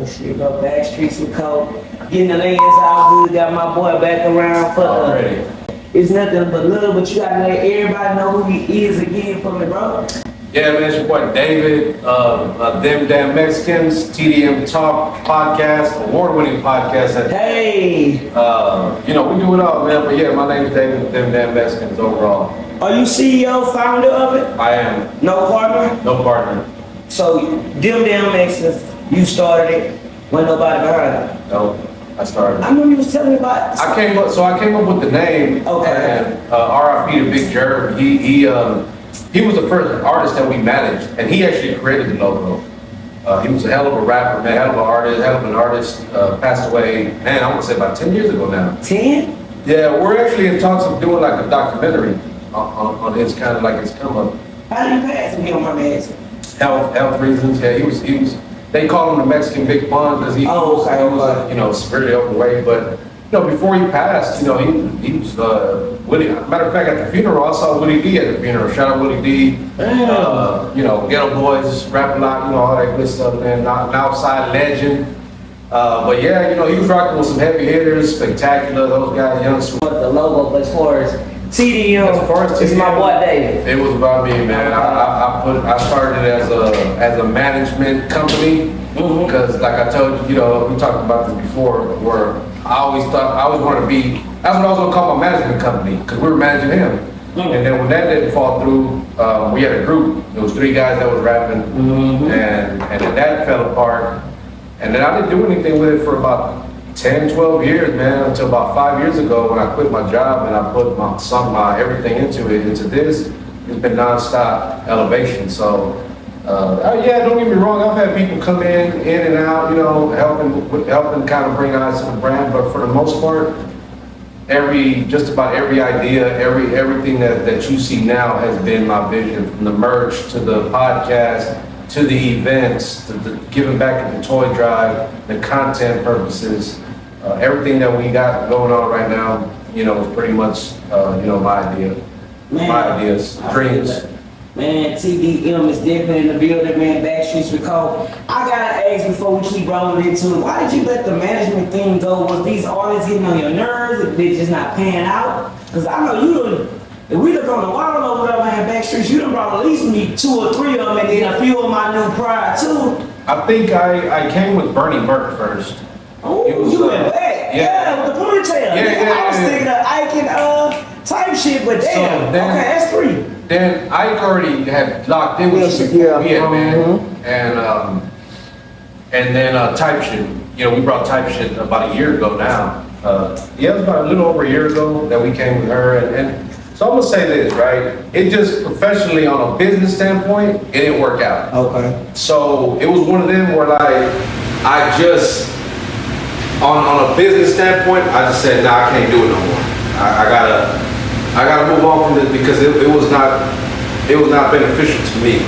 Shit, bro, Backstreets with Coke. Getting the lanes all good. Got my boy back around for Already. It's nothing but love, but you gotta let everybody know who he is again for me, bro. Yeah, man, it's your boy David, Them Damn Mexicans, TDM Talk podcast, award-winning podcast. Hey, We do it all, man. But yeah, my name is David, Them Damn Mexicans overall. are you CEO, founder of it? I am No partner? no partner. So, Them Damn Mexicans, you started it, wasn't nobody behind it. No, I started. I remember you was telling me about I came up with the name. Okay. And R.I.P. to Big Jerv. He was the first artist that we managed, and he actually created the logo. He was a hell of a rapper, man, hell of an artist. Passed away, man, I want to say about 10 years ago now. 10? Yeah, we're actually in talks of doing like a documentary on his kind of like his come up. How did you pass me on my mask? Health reasons. Yeah, he was. They call him the Mexican Big Pun because he was severely overweight. But before he passed, he was Willie. Matter of fact, at the funeral, I saw Willie D at the funeral. Shout out Willie D. Ghetto Boys, rap a lot, all that good stuff, man. An outside legend. But yeah, he was rocking with some heavy hitters, Spectacular, those guys, Young Sweet. The logo, but as far as TDM, As far as it's my TDM, boy David. It was about me, man. I started it as a management company because, like I told you, we talked about this before, where I always wanted to be. That's what I was gonna call my management company because we were managing him. And then when that didn't fall through, we had a group. There was 3 guys that was rapping, and then that fell apart. And then I didn't do anything with it for about 10, 12 years, man, until about 5 years ago when I quit my job and I put my everything into this. It's been nonstop elevation. So, don't get me wrong. I've had people come in and out, helping kind of bring eyes to the brand. But for the most part, just about every idea, everything that you see now has been my vision, from the merch to the podcast to the events, to the giving back at the toy drive, the content purposes, everything that we got going on right now, is pretty much, my idea, Man, my ideas, dreams. Man, TDM is definitely in the building, man. Backstreets with Coke. I gotta ask before we keep rolling into it, why did you let the management thing go? Was these artists getting on your nerves? If they just not paying out? Because I know you done, if we look on the wall over there, man, Backstreets, you done brought at least me 2 or 3 of them, and then a few of my new prior too. I think I came with Bernie Burke first. Oh, It was, you went back. yeah. With the ponytail. I was thinking of Ike and type shit, but damn. then- Okay, that's 3. Then Ike already had locked in with us Yeah. before we had, man. And then Type Shit. We brought Type Shit about a year ago now. It was about a little over a year ago that we came with her. And so I'm gonna say this, right? It just professionally, on a business standpoint, it didn't work out. Okay. So it was one of them where I just, on a business standpoint, I just said, nah, I can't do it no more. I gotta move on from this because it was not beneficial to me.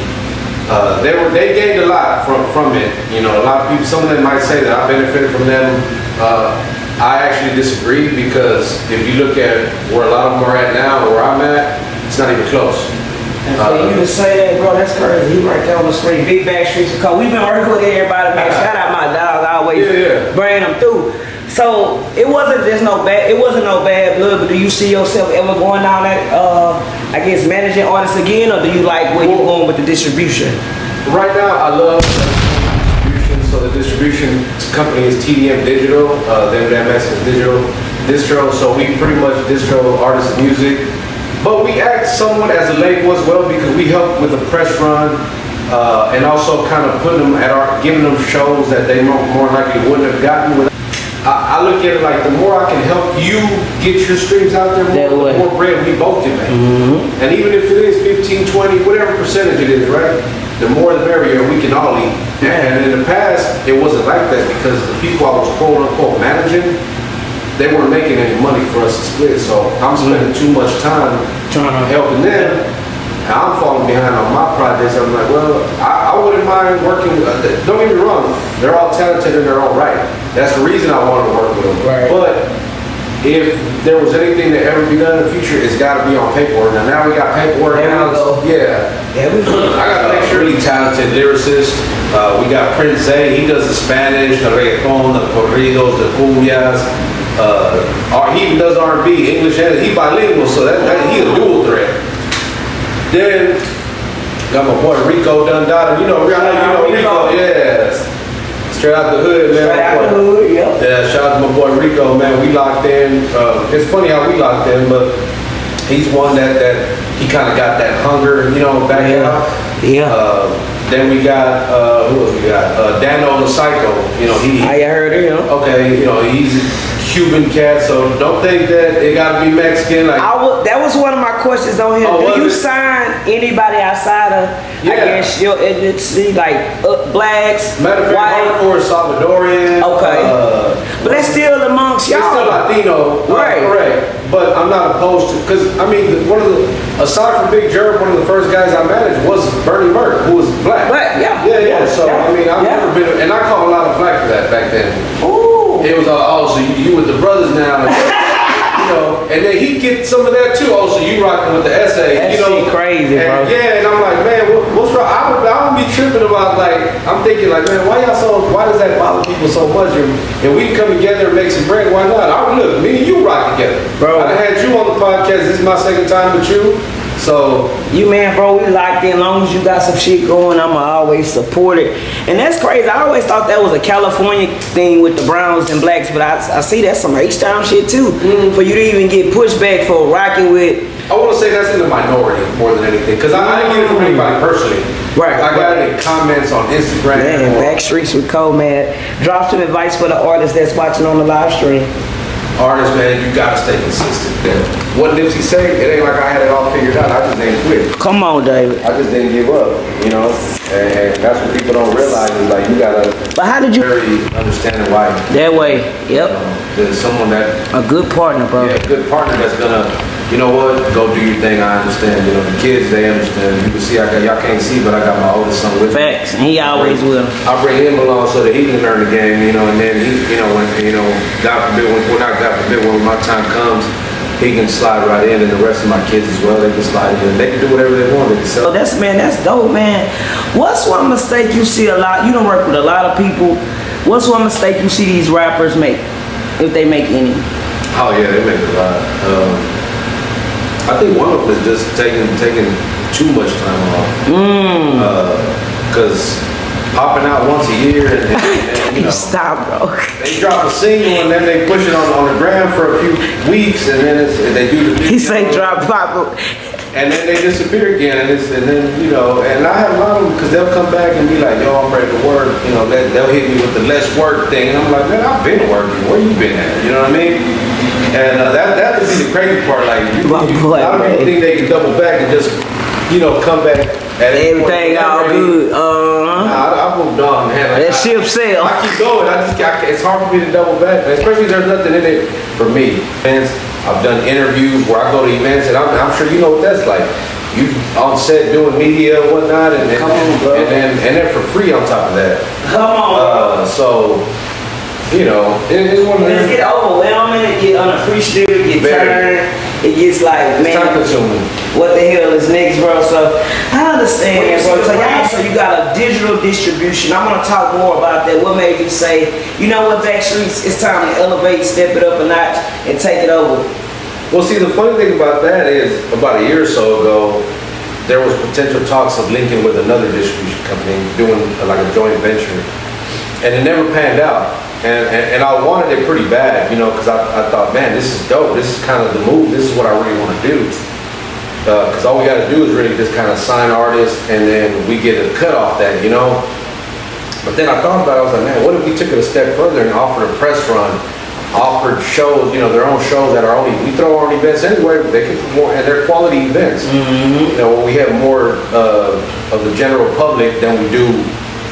They gained a lot from it. A lot of people, some of them might say that I benefited from them. I actually disagree because if you look at where a lot of them are at now, where I'm at, it's not even close. And for you to say that, bro, that's crazy. He right there on the screen. Big Backstreets with Coke. We've been working with everybody, man. Shout out my dog. I always bring them through. So it wasn't no bad blood, but do you see yourself ever going down that managing artists again, or do you like where you going with the distribution? Right now, I love distribution. So the distribution company is TDM Digital, Them Damn Mexicans Distro. So we pretty much distro artists' music, but we act somewhat as a label as well because we help with the press run and also kind of putting them giving them shows that they more likely wouldn't have gotten without. I look at it like the more I can help you get your streams out there, the more bread we both can make. And even if it is 15, 20, whatever percentage it is, right? The more the merrier, we can all eat. And in the past, it wasn't like that because the people I was quote unquote managing, they weren't making any money for us to split. So I'm spending too much time helping them. And I'm falling behind on my projects. I'm like, well, I wouldn't mind working. Don't get me wrong, they're all talented in their own right. That's the reason I wanted to work with them. Right. But if there was anything to ever be done in the future, it's got to be on paperwork. Now we got paperwork There we now. go. Yeah. There we go. I got to make sure. Really talented lyricist. We got Prince Zay. He does the Spanish, the reggaeton, the corridos, the cumbias. He even does R&B, English, and he bilingual, so that he a dual threat. Then got my boy Rico Dundada. You know Rico. Yeah. Straight out the hood, man. Straight out the hood, yeah. Yeah, shout out to my boy Rico, man. We locked in. It's funny how we locked in, but he's one that he kind of got that hunger, back out. Yeah. Then we got, who else we got? Dano the Psycho. I heard it, Okay, he's a Cuban cat, so don't think that it got to be Mexican. Like, that was one of my questions on him. Oh, Do you was it? sign anybody outside of, I Yeah. guess, your ethnicity, like blacks, matter of fact, white? hardcore Salvadorian. Okay. But that's still amongst y'all. It's still Latino, Right. correct. But I'm not opposed to, because aside from Big Jerk, one of the first guys I managed was Bernie Merck, who was black. Black, yeah. Yeah. So Yeah. I've Yeah. never been, and I caught a lot of flack for that back then. Ooh. It was so you with the brothers now, and then he get some of that too. Oh, so you rocking with the SA, That shit crazy, bro. Yeah, and I'm like, man, what's wrong? I don't be tripping about I'm thinking like, man, why does that bother people so much? And we can come together and make some bread. Why not? Look, me and you rock together, Bro. I had you on the podcast. This is my second time with you. So You man, bro, we locked in. As long as you got some shit going, I'ma always support it. And that's crazy. I always thought that was a California thing with the browns and blacks, but I see that's some H-Town shit too. For you to even get pushback for rocking with. I want to say that's in the minority more than anything, because I didn't get it from anybody personally. Right. I got it in comments on Instagram. Man, Backstreets with Cole, man. Drop some advice for the artists that's watching on the live stream. Artists, man, you gotta stay consistent. What Nipsey say, it ain't like I had it all figured out. I just didn't quit. Come on, David. I just didn't give up, and that's what people don't realize is like you gotta But how did you? very understanding why. That way, yep. There's someone that, A good partner, bro. a good partner that's gonna, you know what, go do your thing. I understand. The kids, they understand. You can see, y'all can't see, but I got my oldest son with me. Facts, and he always will. I bring him along so that he can learn the game, and then he, when, God forbid, not God forbid, when my time comes, he can slide right in, and the rest of my kids as well, they can slide in. They can do whatever they want. They can sell. So that's dope, man. What's one mistake you see a lot? You don't work with a lot of people. What's one mistake you see these rappers make, if they make any? Oh yeah, they make a lot. I think one of them is just taking too much time off. Because popping out once a year and Stop, bro. they drop a single and then they push it on the gram for a few weeks and then they do the He say drop pop. and then they disappear again and and I have a lot of them because they'll come back and be like, yo, I'm ready to work. They'll hit me with the less work thing and I'm like, man, I've been working. Where you been at? You know what I mean? And that would be the crazy part. Like, a lot of people think they can double back and just, come back at Everything all good. I moved on, man. That ship sail. I keep going. It's hard for me to double back, especially if there's nothing in it for me. I've done interviews where I go to events, and I'm sure you know what that's like. You on set doing media and whatnot, and Come on, bro. and then for free on top of that. Come on. So. It's one of It them. get overwhelming, it get unappreciated, it get Very. tired. It gets like, It's time man, consuming. what the hell is next, bro? So I understand that, bro. So you got a digital distribution. I want to talk more about that. What made you say, you know what, Backstreets, it's time to elevate, step it up a notch, and take it over? Well, see, the funny thing about that is, about a year or so ago, there was potential talks of linking with another distribution company, doing like a joint venture, and it never panned out. And I wanted it pretty bad, because I thought, man, this is dope. This is kind of the move. This is what I really want to do. Because all we got to do is really just kind of sign artists, and then we get a cut off that, But then I thought about it. I was like, man, what if we took it a step further and offered a press run, offered shows, their own shows that are we throw our own events anywhere. They can perform, and they're quality events. When we have more of the general public than we do.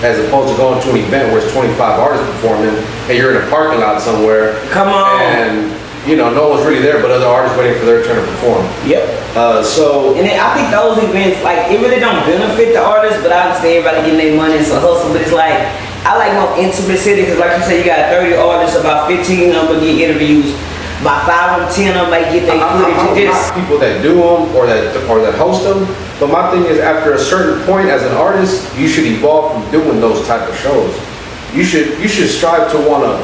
As opposed to going to an event where it's 25 artists performing and you're in a parking lot somewhere. Come on. And, no one's really there but other artists waiting for their turn to perform. Yep. And then I think those events, like, it really don't benefit the artists, but I understand everybody getting their money, it's a hustle, but it's like, I like more intimate city, because like you said, you got 30 artists, about 15 of them get interviews. about 5 or 10 of them may get their I footage. don't It just knock people that do them or that host them, but my thing is after a certain point as an artist, you should evolve from doing those type of shows. You should strive to want to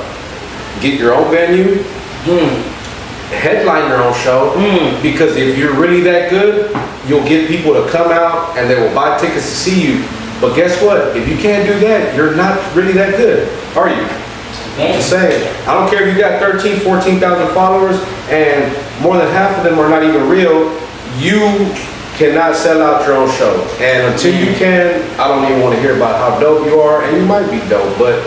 get your own venue, headline your own show, because if you're really that good, you'll get people to come out and they will buy tickets to see you. But guess what? If you can't do that, you're not really that good, are you? Just saying. I don't care if you got 13, 14,000 followers and more than half of them are not even real, you cannot sell out your own show. And until you can, I don't even want to hear about how dope you are, and you might be dope, but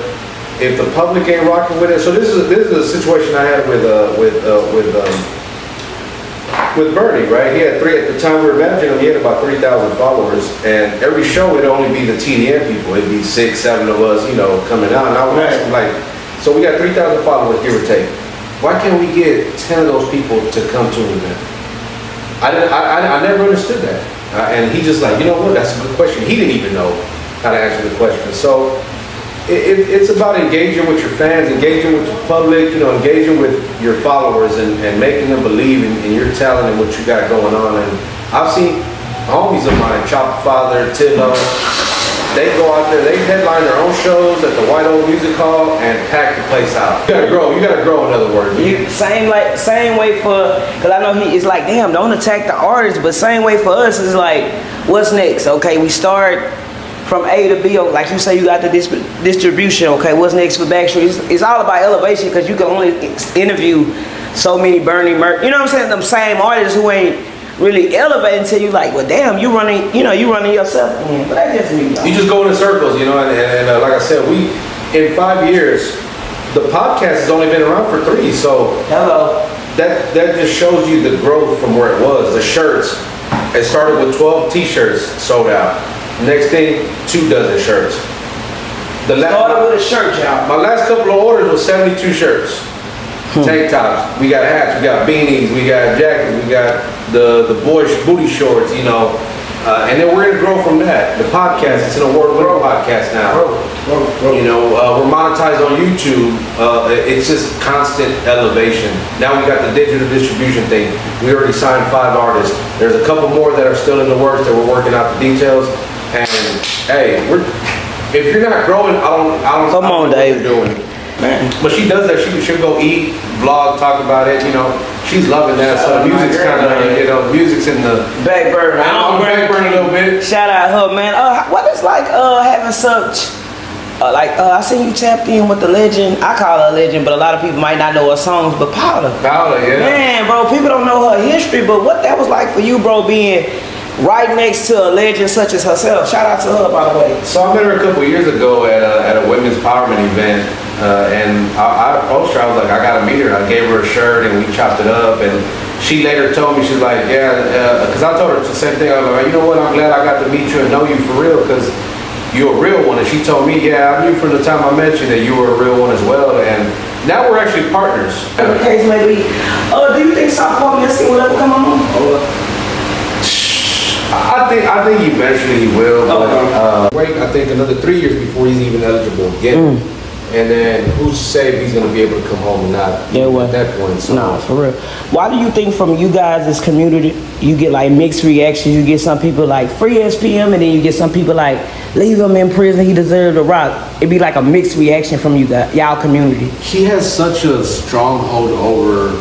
if the public ain't rocking with it, so this is a situation I had with Bernie, right? He had at the time we were managing him, he had about 3,000 followers, and every show it'd only be the TDM people. It'd be 6, 7 of us, coming out. And I was asking, like, so we got 3,000 followers, give or take. Why can't we get 10 of those people to come to an event? I never understood that. And he just like, you know what, that's a good question. He didn't even know how to answer the question. So it's about engaging with your fans, engaging with your public, engaging with your followers and making them believe in your talent and what you got going on. And I've seen homies of mine, Chopper Father, Tillo, they go out there, they headline their own shows at the White Oak Music Hall and pack the place out. You gotta grow, in other words. same way for, cause I know it's like, damn, don't attack the artist, but same way for us is like, what's next? Okay, we start from A to B, like you say, you got the distribution. Okay, what's next for Backstreet? It's all about elevation, because you can only interview so many Bernie Merc. You know what I'm saying? Them same artists who ain't really elevating until you like, well, damn, you running yourself. But that's just me. You just go in circles, and like I said, in 5 years, the podcast has only been around for 3. So Hello. that just shows you the growth from where it was. The shirts, it started with 12 T-shirts sold out. Next thing, 2 dozen shirts. Started with a shirt, y'all. My last couple of orders was 72 shirts. Tank tops, we got hats, we got beanies, we got jackets, we got the boyish booty shorts, and then we're gonna grow from that. The podcast, it's an award-winning podcast now. We're monetized on YouTube. It's just constant elevation. Now we got the digital distribution thing. We already signed 5 artists. There's a couple more that are still in the works that we're working out the details. And hey, if you're not growing, I don't Come on, know what Dave. you're doing. Man. But she does that. She'll go eat, vlog, talk about it. She's loving that. So the music's kind of, music's in the Back burner. I'm back burner a little bit. Shout out her, man. What it's like having such, I seen you tapped in with the legend. I call her a legend, but a lot of people might not know her songs. But Paula, Yeah. man, bro, people don't know her history, but what that was like for you, bro, being right next to a legend such as herself. Shout out to her, by the way. So I met her a couple years ago at a women's empowerment event, and I approached her. I was like, I gotta meet her. I gave her a shirt and we chopped it up, and she later told me, she's like, because I told her the same thing. I was like, you know what? I'm glad I got to meet you and know you for real, because you're a real one. And she told me, I knew from the time I met you that you were a real one as well. And now we're actually partners. The case may be. Do you think Southpaw Missing will ever come on? I think eventually he will. But, wait, I think another 3 years before he's even eligible again. And then who's to say if he's going to be able to come home or not at that point. So. Nah, for real. Why do you think from you guys, this community, you get like mixed reactions? You get some people like free SPM, and then you get some people like leave him in prison, he deserved a rock. It'd be like a mixed reaction from you guys, y'all community. He has such a stronghold over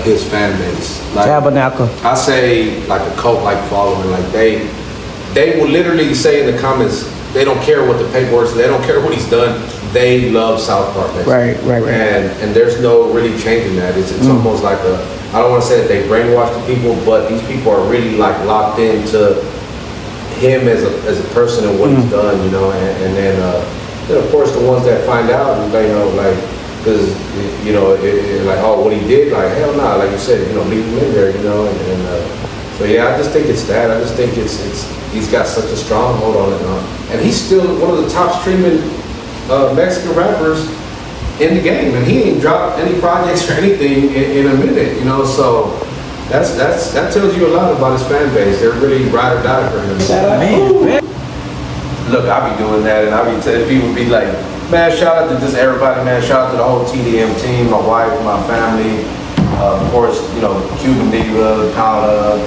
his fan base. Like, Tabernacle. I say like a cult-like following. Like they will literally say in the comments, they don't care what the paperwork says, they don't care what he's done. They love South Park. Right. And there's no really changing that. It's almost like I don't want to say that they brainwash the people, but these people are really like locked into him as a person and what he's done, and then of course the ones that find out, and because like, oh, what he did, like, hell no, like you said, leave him in there, so I just think it's that. I just think he's got such a strong hold on it, and he's still one of the top streaming Mexican rappers in the game, and he ain't dropped any projects or anything in a minute, so that tells you a lot about his fan base. They're really ride or die for him. Man. Look, I be doing that, and I be telling people, be like, man, shout out to just everybody, man. Shout out to the whole TDM team, my wife, my family, Of course, you know, Cuban Diva, Powder,